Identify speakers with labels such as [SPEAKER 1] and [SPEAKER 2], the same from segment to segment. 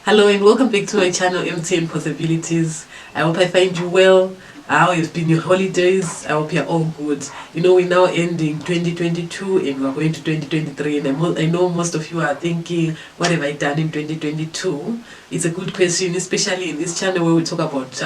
[SPEAKER 1] Hello and welcome back to my channel, MTN Possibilities. I hope I find you well. How have been your holidays? I hope you're all good. You know, we're now ending 2022 and we're going to 2023, and I know most of you are thinking, what have I done in 2022? It's a good question, especially in this channel where we talk about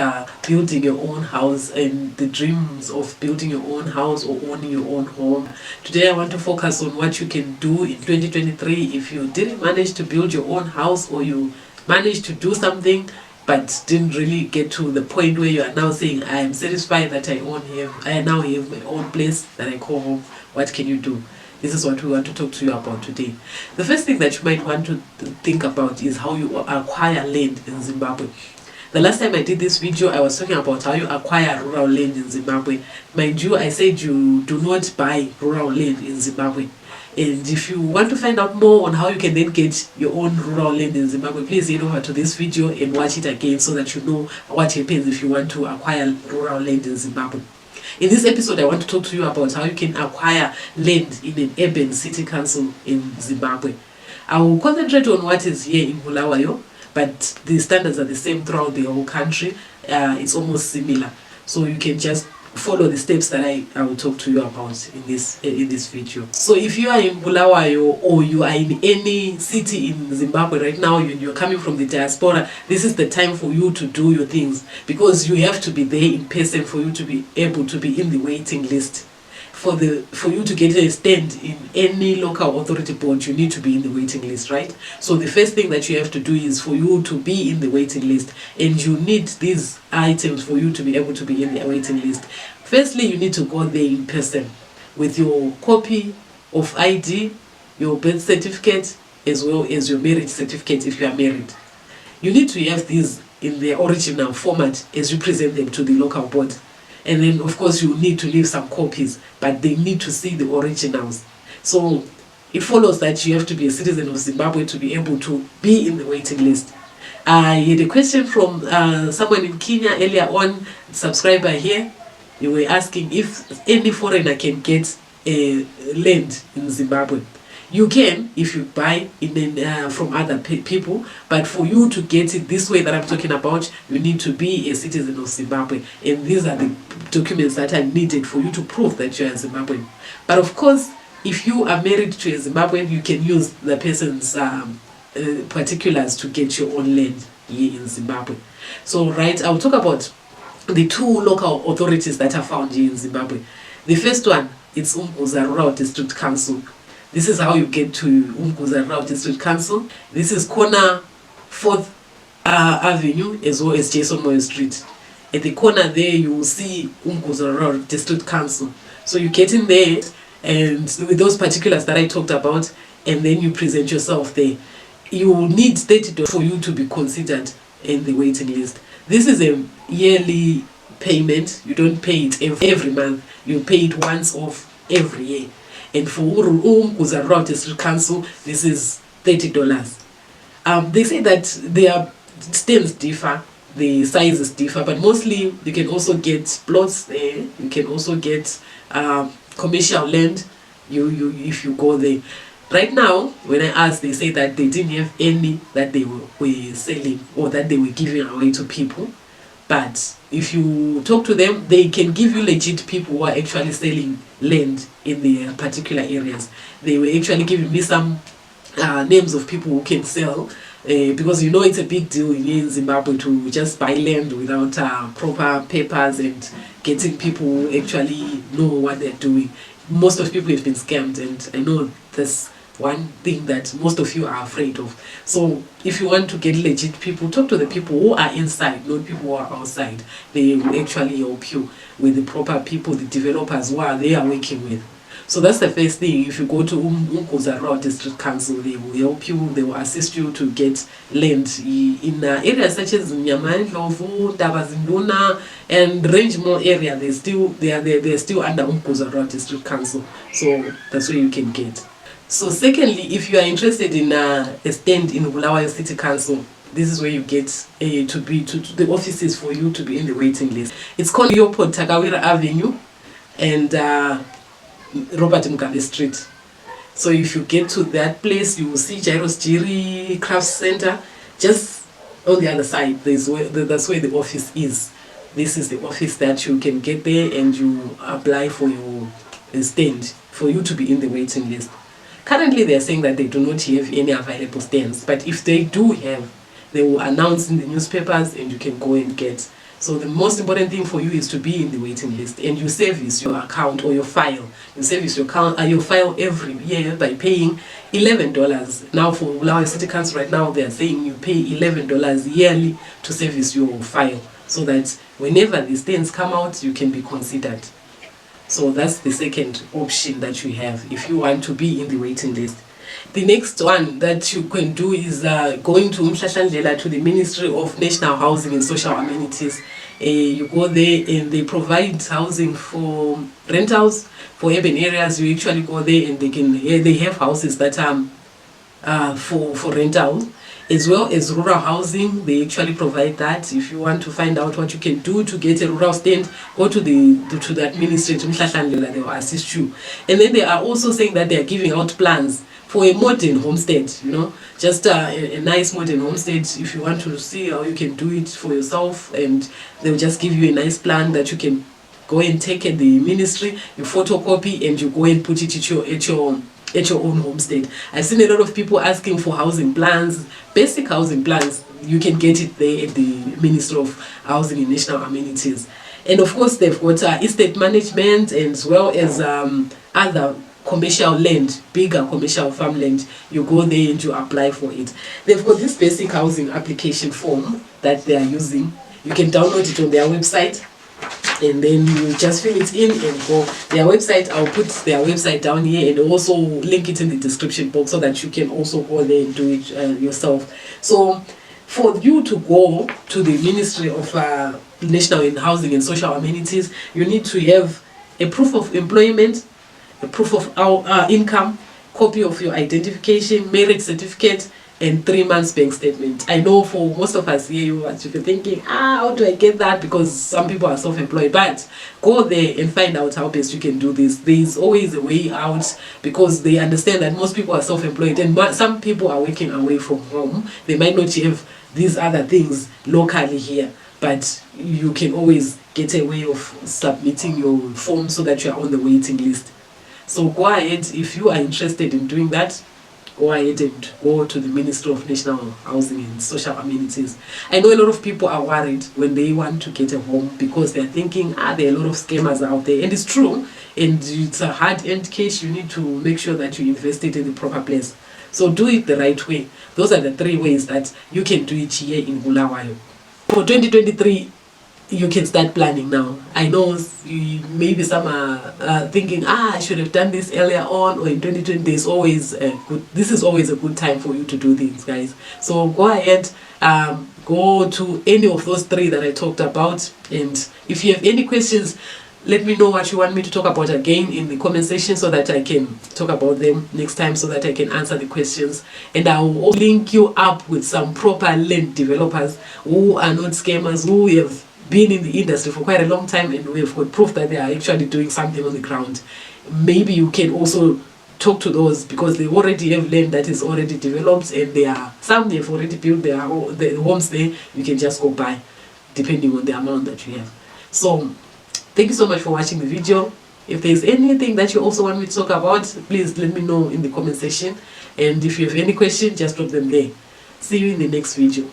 [SPEAKER 1] building your own house and the dreams of building your own house or owning your own home. Today I want to focus on what you can do in 2023 if you didn't manage to build your own house, or you managed to do something but didn't really get to the point where you are now saying, I am satisfied that I now have my own place that I call home. What can you do? This is what we want to talk to you about today. The first thing that you might want to think about is how you acquire land in Zimbabwe. The last time I did this video, I was talking about how you acquire rural land in Zimbabwe. Mind you, I said you do not buy rural land in Zimbabwe. And if you want to find out more on how you can then get your own rural land in Zimbabwe, please head over to this video and watch it again so that you know what happens if you want to acquire rural land in Zimbabwe. In this episode, I want to talk to you about how you can acquire land in an urban city council in Zimbabwe. I will concentrate on what is here in Bulawayo, but the standards are the same throughout the whole country. It's almost similar. So you can just follow the steps that I will talk to you about in this video. So if you are in Bulawayo or you are in any city in Zimbabwe right now, you're coming from the diaspora, this is the time for you to do your things, because you have to be there in person for you to be able to be in the waiting list. For you to get a stand in any local authority board, you need to be in the waiting list, right? So the first thing that you have to do is for you to be in the waiting list, and you need these items for you to be able to be in the waiting list. Firstly, you need to go there in person with your copy of ID, your birth certificate, as well as your marriage certificate if you are married. You need to have these in their original format as you present them to the local board. And then, of course, you need to leave some copies, but they need to see the originals. So it follows that you have to be a citizen of Zimbabwe to be able to be in the waiting list. I had a question from someone in Kenya earlier on, subscriber here. You were asking if any foreigner can get a land in Zimbabwe. You can if you buy from other people, but for you to get it this way that I'm talking about, you need to be a citizen of Zimbabwe, and these are the documents that are needed for you to prove that you are a Zimbabwean. But of course, if you are married to a Zimbabwean, you can use the person's particulars to get your own land here in Zimbabwe. So right, I'll talk about the two local authorities that are found here in Zimbabwe. The first one, it's Umguza Rural District Council. This is how you get to Umguza Rural District Council. This is corner 4th Avenue as well as Jason Moyo Street. At the corner there, you will see Umguza Rural District Council. So you get in there and with those particulars that I talked about, and then you present yourself there. You will need $30 for you to be considered in the waiting list. This is a yearly payment. You don't pay it every month. You pay it once off every year. And for Umguza Rural District Council, this is $30. They say that their stands differ, the sizes differ, but mostly you can also get plots there. You can also get commercial land. If you go there. Right now, when I asked, they say that they didn't have any that they were selling or that they were giving away to people. But if you talk to them, they can give you legit people who are actually selling land in their particular areas. They were actually giving me some names of people who can sell, because you know it's a big deal in Zimbabwe to just buy land without proper papers and getting people who actually know what they're doing. Most of people have been scammed, and I know that's one thing that most of you are afraid of. So if you want to get legit people, talk to the people who are inside, not people who are outside. They will actually help you with the proper people, the developers who are they are working with. So that's the first thing. If you go to Umguza Rural District Council, they will help you, they will assist you to get land in areas such as Nyamandlovu, Tabazinduna, and range more area. They're still under Umguza Rural District Council. So that's where you can get. So secondly, if you are interested in a stand in Bulawayo City Council, this is where you get to the offices for you to be in the waiting list. It's called Leopold Takawira Avenue and Robert Mugabe Street. So if you get to that place, you will see Jairos Jiri Craft Center. Just on the other side, that's where the office is. This is the office that you can get there and you apply for your stand for you to be in the waiting list. Currently, they are saying that they do not have any available stands, but if they do have, they will announce in the newspapers and you can go and get. So the most important thing for you is to be in the waiting list, and you service your account or your file. You service your file every year by paying $11. Now for Bulawayo City Council right now, they are saying you pay $11 yearly to service your file, so that whenever the stands come out, you can be considered. So that's the second option that you have if you want to be in the waiting list. The next one that you can do is going to Umhlahlandlela, to the Ministry of National Housing and Social Amenities. You go there and they provide housing for rentals for urban areas. You actually go there and they have houses that are for rentals, as well as rural housing. They actually provide that. If you want to find out what you can do to get a rural stand, go to that ministry, to Umhlahlandlela, they will assist you. And then they are also saying that they are giving out plans for a modern homestead, just a nice modern homestead. If you want to see how you can do it for yourself, and they'll just give you a nice plan that you can go and take at the ministry, you photocopy and you go and put it at your own homestead. I've seen a lot of people asking for housing plans, basic housing plans. You can get it there at the Ministry of Housing and National Amenities. And of course, they've got estate management, as well as other commercial land, bigger commercial farmland. You go there and you apply for it. They've got this basic housing application form that they are using. You can download it on their website, and then you just fill it in and go. Their website, I'll put their website down here and also link it in the description box so that you can also go there and do it yourself. So for you to go to the Ministry of National Housing and Social Amenities, you need to have a proof of employment, a proof of income, copy of your identification, marriage certificate, and 3 months bank statement. I know for most of us here, you are thinking, how do I get that? Because some people are self-employed. But go there and find out how best you can do this. There is always a way out, because they understand that most people are self-employed, and some people are working away from home. They might not have these other things locally here, but you can always get a way of submitting your form so that you are on the waiting list. So go ahead, if you are interested in doing that, go ahead and go to the Ministry of National Housing and Social Amenities. I know a lot of people are worried when they want to get a home, because they're thinking, there are a lot of scammers out there. And it's true, and it's a hard-earned cash. You need to make sure that you invest it in the proper place. So do it the right way. Those are the 3 ways that you can do it here in Bulawayo. For 2023, you can start planning now. I know maybe some are thinking, I should have done this earlier on, or in 2020. This is always a good time for you to do things, guys. So go ahead, go to any of those 3 that I talked about, and if you have any questions, let me know what you want me to talk about again in the comment section, so that I can talk about them next time, so that I can answer the questions. And I will link you up with some proper land developers who are not scammers, who have been in the industry for quite a long time, and we've got proof that they are actually doing something on the ground. Maybe you can also talk to those, because they already have land that is already developed, and some they've already built their homes there. You can just go buy, depending on the amount that you have. So thank you so much for watching the video. If there's anything that you also want me to talk about, please let me know in the comment section, and if you have any questions, just drop them there. See you in the next video.